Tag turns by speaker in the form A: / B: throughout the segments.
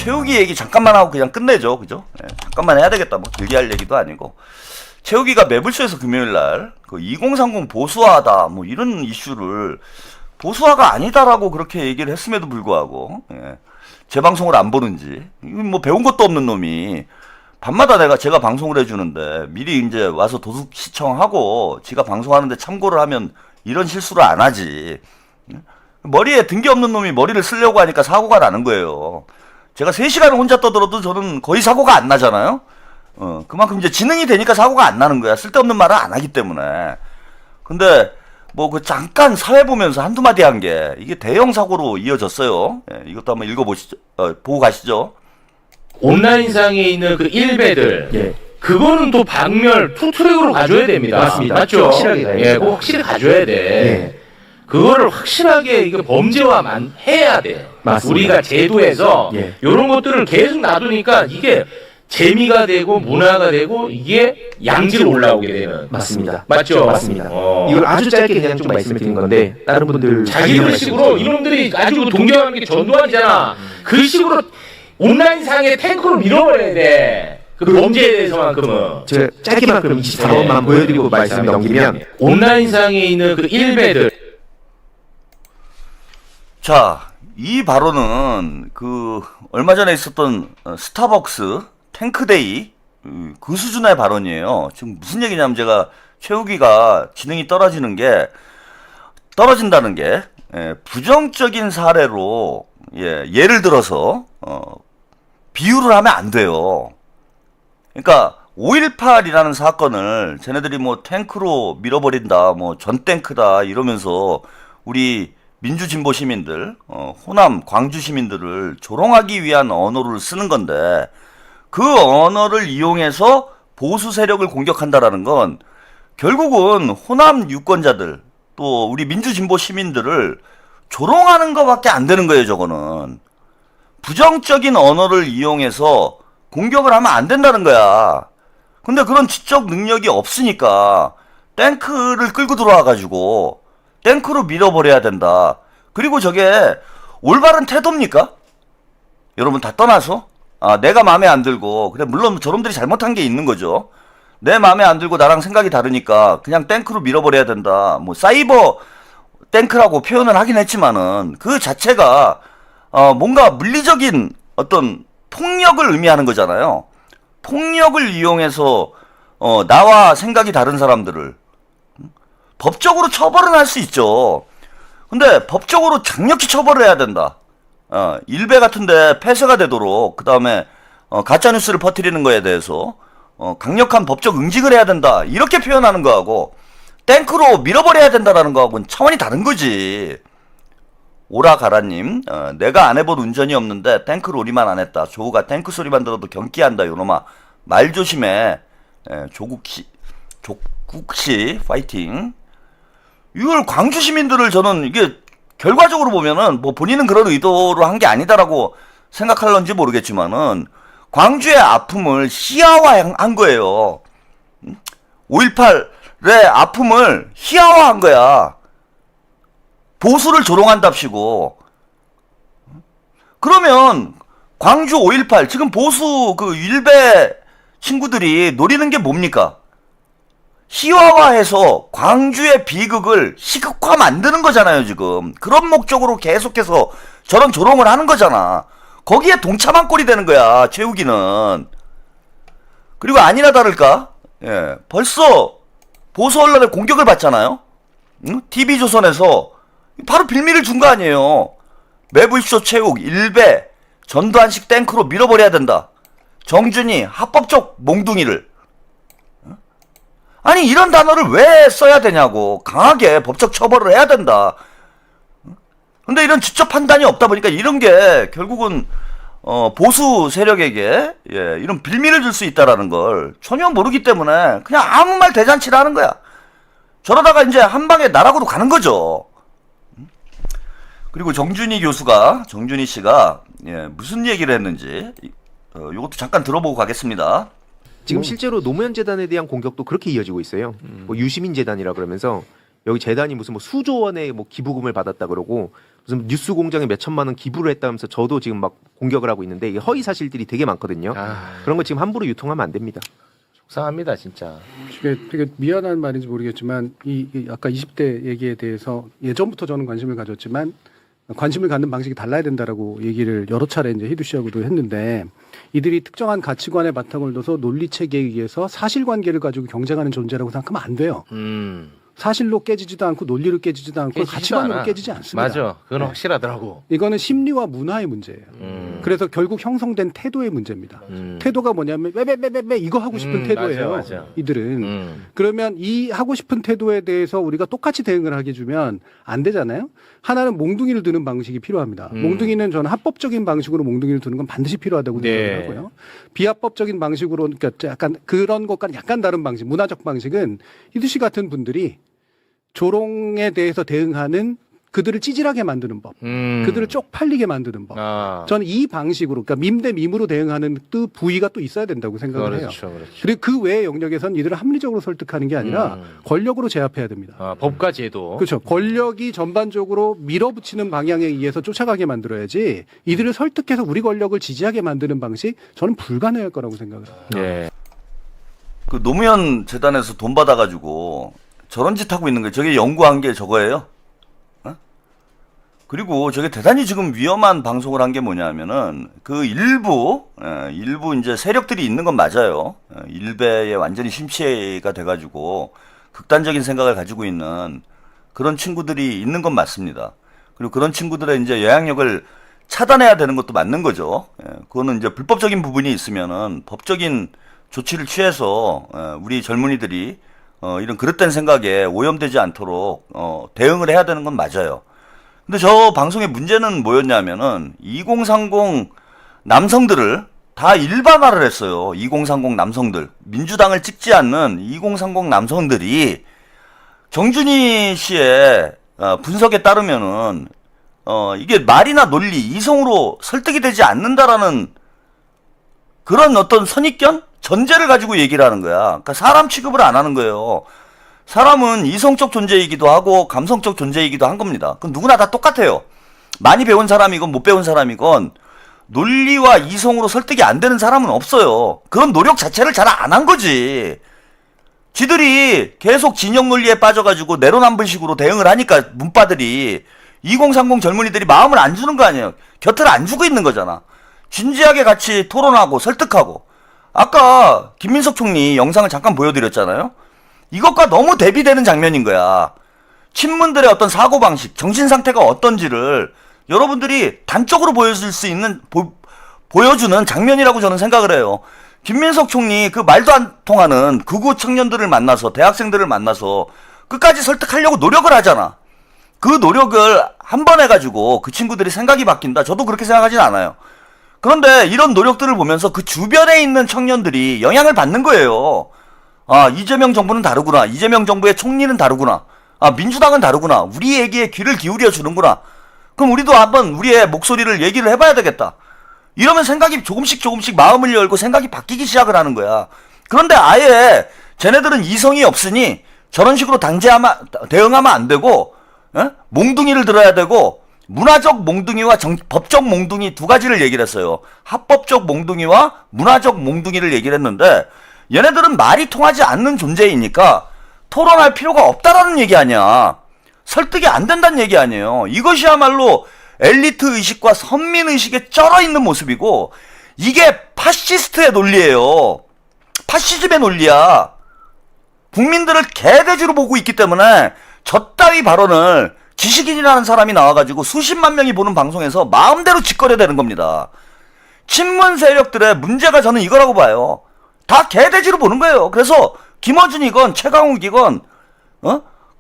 A: 최욱이 얘기 잠깐만 하고 그냥 끝내죠. 그죠? 예, 잠깐만 해야 되겠다. 뭐 길게 할 얘기도 아니고. 최욱이가 매불쇼에서 금요일날 그 2030 보수화다 뭐 이런 이슈를 보수화가 아니다라고 그렇게 얘기를 했음에도 불구하고 예, 제 방송을 안 보는지 뭐 배운 것도 없는 놈이 밤마다 제가 방송을 해주는데 미리 이제 와서 도둑 시청하고 지가 방송하는데 참고를 하면 이런 실수를 안 하지. 머리에 든 게 없는 놈이 머리를 쓰려고 하니까 사고가 나는 거예요. 제가 3시간을 혼자 떠들어도 저는 거의 사고가 안 나잖아요. 그만큼 이제 지능이 되니까 사고가 안 나는 거야. 쓸데없는 말을 안 하기 때문에. 근데 뭐 그 잠깐 사회 보면서 한두 마디 한 게 이게 대형 사고로 이어졌어요. 예, 이것도 한번 읽어보시죠. 보고 가시죠.
B: 온라인상에 있는 그 일배들,
C: 예.
B: 그거는 또 박멸 투트랙으로 가줘야 됩니다.
C: 맞습니다.
B: 맞죠?
C: 확실하게 가야죠.
B: 예, 꼭 확실히 가줘야 돼.
C: 예.
B: 그거를 확실하게 이거 범죄화만 해야 돼.
C: 맞습니다.
B: 우리가 제도에서
C: 예.
B: 이런 것들을 계속 놔두니까 이게 재미가 되고 문화가 되고 이게 양지로 올라오게 되는.
C: 맞습니다.
B: 맞죠?
C: 맞습니다. 이걸 아주 짧게 그냥 좀 말씀을 드린 건데 다른 분들
B: 자기들 식으로 이놈들이 아주 동경하는 게 전두환이잖아. 그 식으로 온라인상에 탱크로 밀어버려야 돼. 그 범죄에 대해서만큼은.
C: 제가 짧게만 그럼 24번만 보여드리고 말씀 넘기면
B: 온라인상에 있는 그 일배들.
A: 자, 이 발언은 그 얼마 전에 있었던 스타벅스 탱크데이 그 수준의 발언이에요. 지금 무슨 얘기냐면 제가 최욱이가 지능이 떨어진다는 게 부정적인 사례로 예를 들어서 비유를 하면 안 돼요. 그러니까 5.18이라는 사건을 쟤네들이 뭐 탱크로 밀어버린다, 뭐 전탱크다 이러면서 우리 민주진보 시민들, 호남, 광주 시민들을 조롱하기 위한 언어를 쓰는 건데 그 언어를 이용해서 보수 세력을 공격한다라는 건 결국은 호남 유권자들 또 우리 민주진보 시민들을 조롱하는 것밖에 안 되는 거예요. 저거는 부정적인 언어를 이용해서 공격을 하면 안 된다는 거야. 근데 그런 지적 능력이 없으니까 탱크를 끌고 들어와가지고 탱크로 밀어버려야 된다. 그리고 저게 올바른 태도입니까? 여러분 다 떠나서 내가 마음에 안 들고 그래 물론 저놈들이 잘못한 게 있는 거죠. 내 마음에 안 들고 나랑 생각이 다르니까 그냥 탱크로 밀어버려야 된다. 뭐 사이버 탱크라고 표현을 하긴 했지만은 그 자체가 뭔가 물리적인 어떤 폭력을 의미하는 거잖아요. 폭력을 이용해서 나와 생각이 다른 사람들을 법적으로 처벌은 할 수 있죠. 근데 법적으로 강력히 처벌을 해야 된다. 일베 같은데 폐쇄가 되도록 그 다음에 가짜뉴스를 퍼뜨리는 거에 대해서 강력한 법적 응징을 해야 된다. 이렇게 표현하는 거하고 탱크로 밀어버려야 된다라는 거하고는 차원이 다른 거지. 오라가라님, 내가 안 해본 운전이 없는데 탱크로 오리만 안 했다. 조우가 탱크 소리만 들어도 경기한다. 요놈아 말 조심해. 조국씨 파이팅. 이걸 광주 시민들을 저는 이게 결과적으로 보면은 뭐 본인은 그런 의도로 한 게 아니다라고 생각할런지 모르겠지만은 광주의 아픔을 희화화한 거예요. 5.18의 아픔을 희화화한 거야. 보수를 조롱한답시고. 그러면 광주 5.18 지금 보수 그 일베 친구들이 노리는 게 뭡니까? 희화화해서 광주의 비극을 희극화 만드는 거잖아요. 지금 그런 목적으로 계속해서 저런 조롱을 하는 거잖아. 거기에 동참한 꼴이 되는 거야 최욱이는. 그리고 아니나 다를까 벌써 보수 언론의 공격을 받잖아요. TV조선에서 바로 빌미를 준 거 아니에요. 매불쇼 최욱 일베 전두환식 탱크로 밀어버려야 된다. 정준이 합법적 몽둥이를. 아니 이런 단어를 왜 써야 되냐고. 강하게 법적 처벌을 해야 된다. 근데 이런 지적 판단이 없다 보니까 이런 게 결국은 보수 세력에게 이런 빌미를 줄 수 있다라는 걸 전혀 모르기 때문에 그냥 아무 말 대잔치를 하는 거야. 저러다가 이제 한 방에 나락으로 가는 거죠. 그리고 정준희 씨가 무슨 얘기를 했는지 이것도 잠깐 들어보고 가겠습니다.
C: 지금 실제로 노무현 재단에 대한 공격도 그렇게 이어지고 있어요. 뭐 유시민 재단이라 그러면서 여기 재단이 무슨 뭐 수조 원의 뭐 기부금을 받았다 그러고 무슨 뉴스 공장에 몇 천만 원 기부를 했다면서 저도 지금 막 공격을 하고 있는데 이게 허위 사실들이 되게 많거든요. 그런 거 지금 함부로 유통하면 안 됩니다.
B: 속상합니다 진짜.
D: 이게 되게 미안한 말인지 모르겠지만 이 아까 20대 얘기에 대해서 예전부터 저는 관심을 가졌지만 관심을 갖는 방식이 달라야 된다라고 얘기를 여러 차례 이제 희두 씨하고도 했는데 이들이 특정한 가치관에 바탕을 둬서 논리 체계에 의해서 사실관계를 가지고 경쟁하는 존재라고 생각하면 안 돼요. 사실로 깨지지도 않고 논리로 깨지지도 않고
B: 깨지지도
D: 가치관으로
B: 않아.
D: 깨지지 않습니다.
B: 맞아. 그건
D: 네.
B: 확실하더라고.
D: 이거는 심리와 문화의 문제예요. 그래서 결국 형성된 태도의 문제입니다. 태도가 뭐냐면 왜 이거 하고 싶은 태도예요.
B: 맞아.
D: 이들은. 그러면 이 하고 싶은 태도에 대해서 우리가 똑같이 대응을 하게 주면 안 되잖아요. 하나는 몽둥이를 드는 방식이 필요합니다. 몽둥이는 저는 합법적인 방식으로 몽둥이를 드는 건 반드시 필요하다고
B: 네.
D: 생각을 하고요. 비합법적인 방식으로 그러니까 약간 그런 것과는 약간 다른 방식, 문화적 방식은 희두 씨 같은 분들이 조롱에 대해서 대응하는 그들을 찌질하게 만드는 법, 그들을 쪽팔리게 만드는 법. 저는 이 방식으로, 그러니까 밈 대 밈으로 대응하는 또 부위가 또 있어야 된다고 생각을 해요.
B: 그렇죠.
D: 그리고 그 외의 영역에선 이들을 합리적으로 설득하는 게 아니라 권력으로 제압해야 됩니다.
B: 법과 제도.
D: 그렇죠. 권력이 전반적으로 밀어붙이는 방향에 의해서 쫓아가게 만들어야지 이들을 설득해서 우리 권력을 지지하게 만드는 방식 저는 불가능할 거라고 생각을 해요.
B: 네.
A: 그 노무현 재단에서 돈 받아가지고 저런 짓 하고 있는 거예요. 저게 연구한 게 저거예요. 어? 그리고 저게 대단히 지금 위험한 방송을 한 게 뭐냐면은 그 일부 이제 세력들이 있는 건 맞아요. 일베에 완전히 심취가 돼가지고 극단적인 생각을 가지고 있는 그런 친구들이 있는 건 맞습니다. 그리고 그런 친구들의 이제 영향력을 차단해야 되는 것도 맞는 거죠. 그거는 이제 불법적인 부분이 있으면은 법적인 조치를 취해서 우리 젊은이들이 이런 그릇된 생각에 오염되지 않도록 대응을 해야 되는 건 맞아요. 근데 저 방송의 문제는 뭐였냐면은 2030 남성들을 다 일반화를 했어요. 2030 남성들. 민주당을 찍지 않는 2030 남성들이 정준희 씨의 분석에 따르면은 이게 말이나 논리, 이성으로 설득이 되지 않는다라는 그런 어떤 선입견? 전제를 가지고 얘기를 하는 거야. 그러니까 사람 취급을 안 하는 거예요. 사람은 이성적 존재이기도 하고 감성적 존재이기도 한 겁니다. 그건 누구나 다 똑같아요. 많이 배운 사람이건 못 배운 사람이건 논리와 이성으로 설득이 안 되는 사람은 없어요. 그런 노력 자체를 잘 안 한 거지. 지들이 계속 진영 논리에 빠져가지고 내로남불식으로 대응을 하니까 문파들이 2030 젊은이들이 마음을 안 주는 거 아니에요. 곁을 안 주고 있는 거잖아. 진지하게 같이 토론하고 설득하고. 아까 김민석 총리 영상을 잠깐 보여드렸잖아요. 이것과 너무 대비되는 장면인 거야. 친문들의 어떤 사고방식, 정신상태가 어떤지를 여러분들이 단적으로 보여줄 수 있는, 보여주는 장면이라고 저는 생각을 해요. 김민석 총리 그 말도 안 통하는 극우 청년들을 만나서, 대학생들을 만나서 끝까지 설득하려고 노력을 하잖아. 그 노력을 한 번 해가지고 그 친구들이 생각이 바뀐다. 저도 그렇게 생각하진 않아요. 그런데 이런 노력들을 보면서 그 주변에 있는 청년들이 영향을 받는 거예요. 아, 이재명 정부는 다르구나. 이재명 정부의 총리는 다르구나. 아, 민주당은 다르구나. 우리 얘기에 귀를 기울여 주는구나. 그럼 우리도 한번 우리의 목소리를 얘기를 해봐야 되겠다. 이러면 생각이 조금씩 마음을 열고 생각이 바뀌기 시작을 하는 거야. 그런데 아예 쟤네들은 이성이 없으니 저런 식으로 대응하면 안 되고, 몽둥이를 들어야 되고, 문화적 몽둥이와 법적 몽둥이 두 가지를 얘기를 했어요. 합법적 몽둥이와 문화적 몽둥이를 얘기를 했는데 얘네들은 말이 통하지 않는 존재이니까 토론할 필요가 없다라는 얘기 아니야. 설득이 안 된다는 얘기 아니에요. 이것이야말로 엘리트 의식과 선민 의식에 쩔어 있는 모습이고 이게 파시스트의 논리예요. 파시즘의 논리야. 국민들을 개돼지로 보고 있기 때문에 저 따위 발언을 지식인이라는 사람이 나와가지고 수십만 명이 보는 방송에서 마음대로 짓거려대는 겁니다. 친문 세력들의 문제가 저는 이거라고 봐요. 다 개돼지로 보는 거예요. 그래서 김어준이건 최강욱이건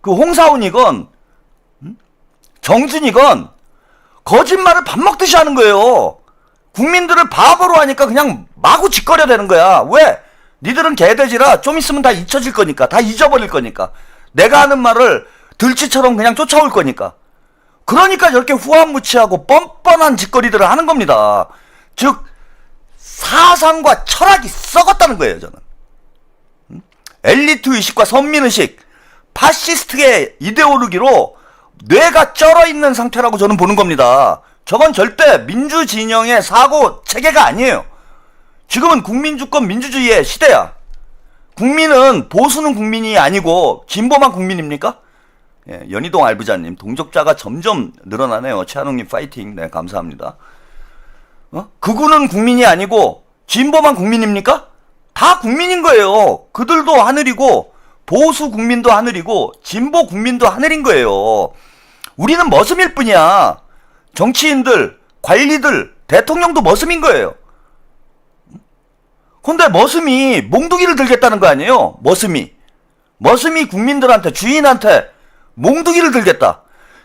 A: 그 홍사훈이건 정준이건 거짓말을 밥 먹듯이 하는 거예요. 국민들을 바보로 하니까 그냥 마구 짓거려대는 거야. 왜? 니들은 개돼지라 좀 있으면 다 잊혀질 거니까, 다 잊어버릴 거니까, 내가 하는 말을 들쥐처럼 그냥 쫓아올 거니까. 그러니까 저렇게 후한무치하고 뻔뻔한 짓거리들을 하는 겁니다. 즉 사상과 철학이 썩었다는 거예요. 저는 엘리트 의식과 선민의식, 파시스트의 이데올로기로 뇌가 쩔어 있는 상태라고 저는 보는 겁니다. 저건 절대 민주진영의 사고 체계가 아니에요. 지금은 국민주권 민주주의의 시대야. 국민은 보수는 국민이 아니고 진보만 국민입니까? 예, 연희동 알부자님, 동접자가 점점 늘어나네요. 최한웅님 파이팅. 네, 감사합니다. 극우는 국민이 아니고 진보만 국민입니까? 다 국민인 거예요. 그들도 하늘이고 보수 국민도 하늘이고 진보 국민도 하늘인 거예요. 우리는 머슴일 뿐이야. 정치인들, 관리들, 대통령도 머슴인 거예요. 근데 머슴이 몽둥이를 들겠다는 거 아니에요? 머슴이 국민들한테, 주인한테 몽둥이를 들겠다.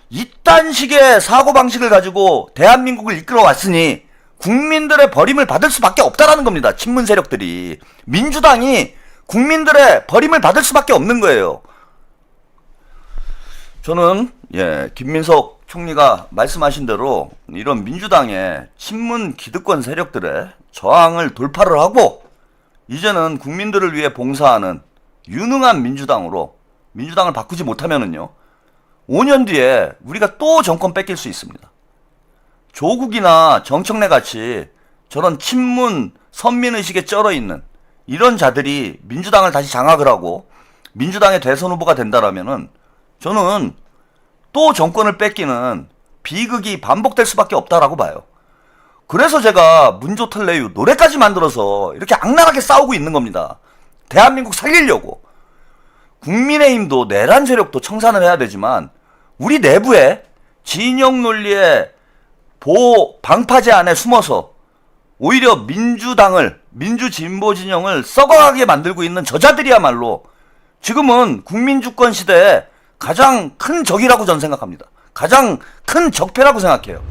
A: 이딴 식의 사고방식을 가지고 대한민국을 이끌어 왔으니 국민들의 버림을 받을 수밖에 없다라는 겁니다. 친문 세력들이. 민주당이 국민들의 버림을 받을 수밖에 없는 거예요. 저는 김민석 총리가 말씀하신 대로 이런 민주당의 친문 기득권 세력들의 저항을 돌파를 하고 이제는 국민들을 위해 봉사하는 유능한 민주당으로 민주당을 바꾸지 못하면은요 5년 뒤에 우리가 또 정권 뺏길 수 있습니다. 조국이나 정청래 같이 저런 친문 선민의식에 쩔어있는 이런 자들이 민주당을 다시 장악을 하고 민주당의 대선 후보가 된다라면은 저는 또 정권을 뺏기는 비극이 반복될 수밖에 없다라고 봐요. 그래서 제가 문조털래유 노래까지 만들어서 이렇게 악랄하게 싸우고 있는 겁니다. 대한민국 살리려고. 국민의힘도 내란 세력도 청산을 해야 되지만 우리 내부에 진영 논리의 방파제 안에 숨어서 오히려 민주당을, 민주진보 진영을 썩어가게 만들고 있는 저자들이야말로 지금은 국민주권 시대에 가장 큰 적이라고 저는 생각합니다. 가장 큰 적폐라고 생각해요.